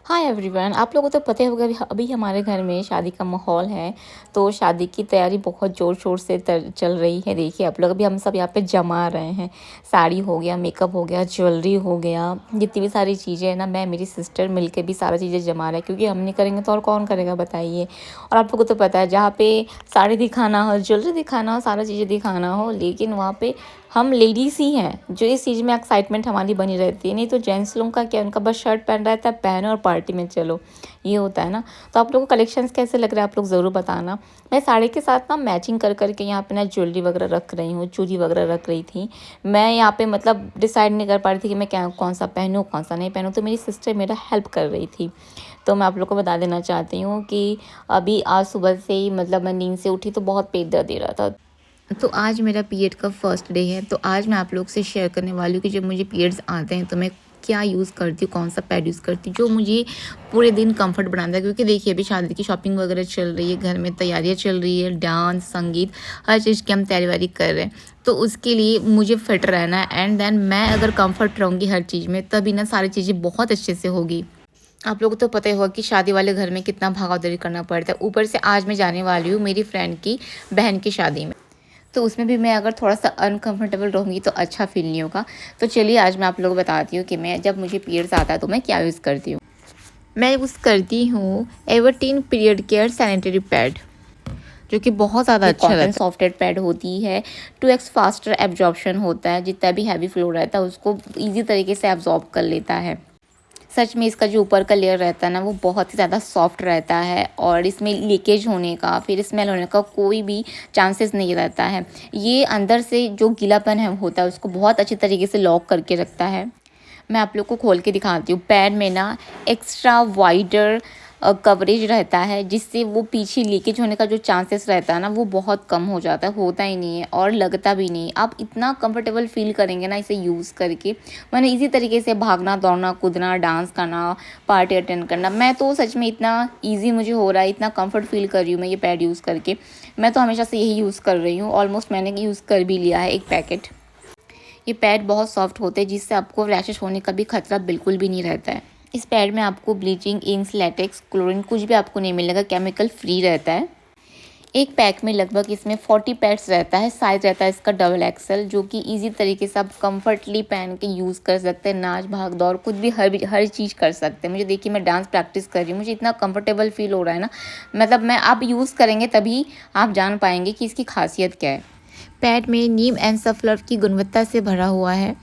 Hi everyone, आप लोगों को तो पता ही होगा अभी अभी हमारे घर में शादी का माहौल है। तो शादी की तैयारी बहुत ज़ोर शोर से चल रही है। देखिए आप लोग, अभी हम सब यहाँ पे जमा रहे हैं। साड़ी हो गया, मेकअप हो गया, ज्वेलरी हो गया, जितनी भी सारी चीज़ें हैं ना, मैं मेरी सिस्टर मिलके भी सारी चीज़ें जमा रहे हैं, क्योंकि हम नहीं करेंगे तो और कौन करेगा बताइए। और आप लोगों को तो पता है, जहाँ पे साड़ी दिखाना हो, ज्वेलरी दिखाना हो, सारा चीज़ें दिखाना हो, लेकिन वहाँ पे हम लेडीज़ ही हैं जो इस चीज़ में एक्साइटमेंट हमारी बनी रहती है। नहीं तो जेंट्स लोगों का क्या, उनका बस शर्ट पहन रहता है, पहनो और पार्टी में चलो, ये होता है ना। तो आप लोगों को कलेक्शंस कैसे लग रहे हैं आप लोग ज़रूर बताना। मैं साड़ी के साथ ना मैचिंग कर करके यहाँ पे ना ज्वेलरी वगैरह रख रही हूँ, चूड़ी वगैरह रख रही थी। मैं यहाँ पे मतलब डिसाइड नहीं कर पा रही थी कि मैं क्या कौन सा पहनूँ कौन सा नहीं पहनूँ, तो मेरी सिस्टर मेरा हेल्प कर रही थी। तो मैं आप लोग को बता देना चाहती हूँ कि अभी आज सुबह से ही मतलब मैं नींद से उठी तो बहुत पेट दर्द दे रहा था। तो आज मेरा पीरियड का फर्स्ट डे है। तो आज मैं आप लोग से शेयर करने वाली हूँ कि जब मुझे पीरियड्स आते हैं तो मैं क्या यूज़ करती हूँ, कौन सा पैड यूज़ करती हूँ जो मुझे पूरे दिन कंफर्ट बनाता है। क्योंकि देखिए अभी शादी की शॉपिंग वगैरह चल रही है, घर में तैयारियाँ चल रही है, डांस संगीत हर चीज़ की हम तैयारी वारी कर रहे हैं। तो उसके लिए मुझे फिट रहना है, एंड देन मैं अगर कंफर्ट रहूँगी हर चीज़ में, तभी ना सारी चीज़ें बहुत अच्छे से होगी। आप लोगों को तो पता ही होगा कि शादी वाले घर में कितना भागा-दौड़ी करना पड़ता है। ऊपर से आज मैं जाने वाली हूँ मेरी फ्रेंड की बहन की शादी में। तो उसमें भी मैं अगर थोड़ा-सा अनकंफर्टेबल रहूँगी तो अच्छा फ़ील नहीं होगा। तो चलिए आज मैं आप लोगों को बताती हूँ कि मैं जब मुझे पीरियड्स आता है तो मैं क्या यूज़ करती हूँ। मैं यूज़ करती हूँ एवरटीन पीरियड केयर सैनिटरी पैड, जो कि बहुत ज़्यादा अच्छा रहता है। कॉटन सॉफ्टेड पैड होती है, 2x फास्टर एब्जॉर्प्शन होता है, जितना भी हैवी फ्लो रहता है उसको ईज़ी तरीके से एब्ज़ॉर्ब कर लेता है। सच में इसका जो ऊपर का लेयर रहता है ना, वो बहुत ही ज़्यादा सॉफ्ट रहता है और इसमें लीकेज होने का फिर स्मेल होने का कोई भी चांसेस नहीं रहता है। ये अंदर से जो गीलापन है होता है उसको बहुत अच्छी तरीके से लॉक करके रखता है। मैं आप लोग को खोल के दिखाती हूँ। पैड में ना एक्स्ट्रा वाइडर कवरेज रहता है, जिससे वो पीछे लीकेज होने का जो चांसेस रहता है ना, वो बहुत कम हो जाता है, होता ही नहीं है और लगता भी नहीं। आप इतना कंफर्टेबल फील करेंगे ना इसे यूज़ करके, मैंने इसी तरीके से भागना दौड़ना कूदना डांस करना पार्टी अटेंड करना, मैं तो सच में इतना ईजी मुझे हो रहा है, इतना कंफर्ट फील कर रही हूँ मैं ये पैड यूज़ करके। मैं तो हमेशा से यही यूज़ कर रही हूँ, ऑलमोस्ट मैंने यूज़ कर भी लिया है एक पैकेट। ये पैड बहुत सॉफ्ट होते हैं, जिससे आपको रैशेस होने का भी खतरा बिल्कुल भी नहीं रहता है। इस पैड में आपको ब्लीचिंग इंक्स लैटेक्स क्लोरीन कुछ भी आपको नहीं मिलेगा, केमिकल फ्री रहता है। एक पैक में लगभग इसमें 40 पैड्स रहता है। साइज़ रहता है इसका डबल एक्सल, जो कि इजी तरीके से आप कंफर्टली पहन के यूज़ कर सकते हैं। नाच भाग दौड़ कुछ भी हर चीज़ कर सकते हैं। मुझे देखिए मैं डांस प्रैक्टिस कर रही हूँ, मुझे इतना कंफर्टेबल फील हो रहा है ना, मतलब मैं आप यूज़ करेंगे तभी आप जान पाएंगे कि इसकी खासियत क्या है। पैड में नीम एंड सफलर की गुणवत्ता से भरा हुआ है,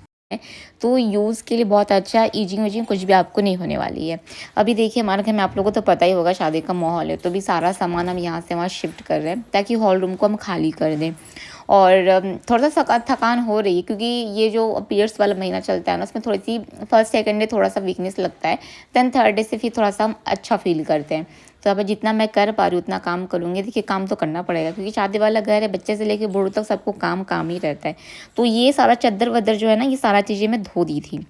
तो यूज़ के लिए बहुत अच्छा, ईजिंग वीजिंग कुछ भी आपको नहीं होने वाली है। अभी देखिए हमारे घर में आप लोगों को तो पता ही होगा शादी का माहौल है, तो भी सारा सामान हम यहाँ से वहाँ शिफ्ट कर रहे हैं ताकि हॉल रूम को हम खाली कर दें। और थोड़ा-सा थकान हो रही है, क्योंकि ये जो पीरियड्स वाला महीना चलता है ना, उसमें थोड़ी-सी फर्स्ट सेकंड डे थोड़ा-सा वीकनेस लगता है, देन थर्ड डे से फिर थोड़ा-सा हम अच्छा फ़ील करते हैं। तो अब जितना मैं कर पा रही हूँ उतना काम करूँगी। देखिए काम तो करना पड़ेगा, क्योंकि शादी वाला घर है, बच्चे से लेके बूढ़ों तक सबको काम काम ही रहता है। तो ये सारा चद्दर-वद्दर जो है ना, ये सारा चीज़ें मैं धो दी थी।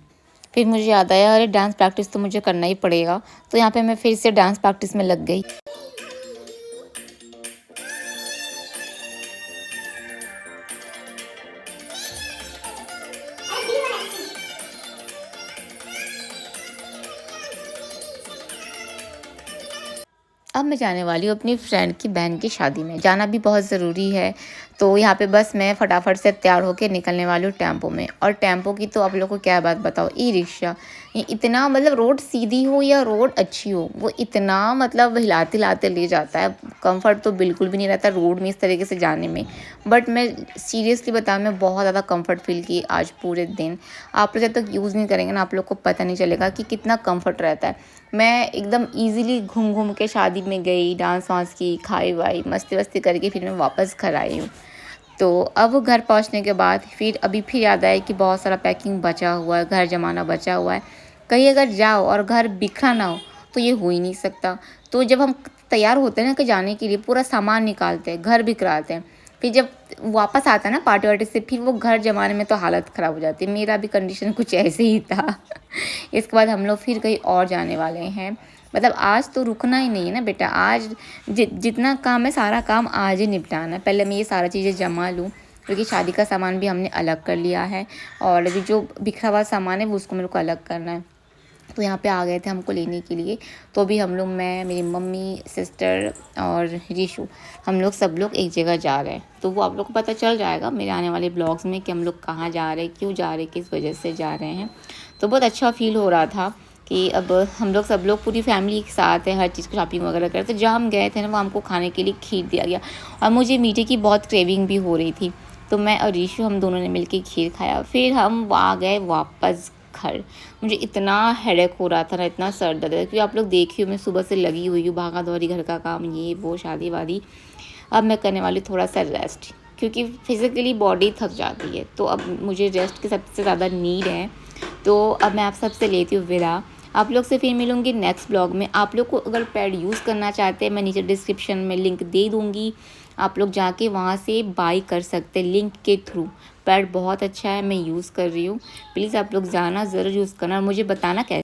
फिर मुझे याद आया, अरे डांस प्रैक्टिस तो मुझे करना ही पड़ेगा, तो यहाँ पे मैं फिर से डांस प्रैक्टिस में लग गई। अब मैं जाने वाली हूँ अपनी फ्रेंड की बहन की शादी में, जाना भी बहुत ज़रूरी है। तो यहाँ पे बस मैं फटाफट से तैयार होकर निकलने वाली हूँ टेम्पो में। और टेम्पो की तो आप लोगों को क्या बात बताओ, ई रिक्शा ये इतना, मतलब रोड सीधी हो या रोड अच्छी हो, वो इतना मतलब हिलाते हिलाते ले जाता है। कंफर्ट तो बिल्कुल भी नहीं रहता रोड में इस तरीके से जाने में। बट मैं सीरियसली बताऊँ, मैं बहुत ज़्यादा कंफर्ट फील की आज पूरे दिन। आप लोग जब तक यूज़ नहीं करेंगे ना, आप लोग को पता नहीं चलेगा कि कितना कंफर्ट रहता है। मैं एकदम ईज़िली घूम घूम के शादी में गई, डांस वांस की, खाई वाई मस्ती वस्ती करके फिर मैं वापस घर आई हूँ। तो अब घर पहुँचने के बाद फिर याद आया कि बहुत सारा पैकिंग बचा हुआ है, घर जमाना बचा हुआ है। कहीं अगर जाओ और घर बिखरा ना हो तो ये हो ही नहीं सकता। तो जब हम तैयार होते हैं ना कि जाने के लिए, पूरा सामान निकालते हैं, घर बिखराते हैं, फिर जब वापस आता है ना पार्टी वार्टी से, फिर वो घर जमाने में तो हालत ख़राब हो जाती है। मेरा भी कंडीशन कुछ ऐसे ही था। इसके बाद हम लोग फिर कहीं और जाने वाले हैं। मतलब आज तो रुकना ही नहीं है ना बेटा, आज जितना काम है सारा काम आज ही निपटाना है। पहले मैं ये सारा चीज़ें जमा लूँ, क्योंकि शादी का सामान भी हमने अलग कर लिया है और अभी जो बिखरा हुआ सामान है वो उसको मेरे को अलग करना है। तो यहाँ पे आ गए थे हमको लेने के लिए। तो अभी हम लोग, मैं, मेरी मम्मी, सिस्टर और रीशु, हम लोग सब लोग एक जगह जा रहे हैं। तो वो आप लोग को पता चल जाएगा मेरे आने वाले ब्लॉग्स में कि हम लोग कहाँ जा रहे हैं, क्यों जा रहे हैं, किस वजह से जा रहे हैं। तो बहुत अच्छा फील हो रहा था कि अब हम लोग सब लोग पूरी फैमिली एक साथ है, हर चीज़ की शॉपिंग वगैरह करते। जहाँ हम गए थे ना, वो हमको खाने के लिए खीर दिया गया और मुझे मीठे की बहुत क्रेविंग भी हो रही थी। तो मैं और रीशु हम दोनों ने मिलके खीर खाया। फिर हम आ गए वापस घर। मुझे इतना हेडेक हो रहा था ना, इतना सर दर्द है, क्योंकि आप लोग देखिए मैं सुबह से लगी हुई हूँ, भागा दौड़ी, घर का काम, ये वो, शादी वादी। अब मैं करने वाली थोड़ा सा रेस्ट, क्योंकि फिज़िकली बॉडी थक जाती है। तो अब मुझे रेस्ट की सबसे ज़्यादा नीड है। तो अब मैं आप सबसे लेती हूँ विदा। आप लोग से फिर मिलूँगी नेक्स्ट ब्लॉग में। आप लोग को अगर पैड यूज़ करना चाहते हैं, मैं नीचे डिस्क्रिप्शन में लिंक दे दूँगी, आप लोग जाके वहाँ से बाई कर सकते हैं लिंक के थ्रू। पैड बहुत अच्छा है, मैं यूज़ कर रही हूँ। प्लीज़ आप लोग जाना, ज़रूर यूज़ करना और मुझे बताना कैसे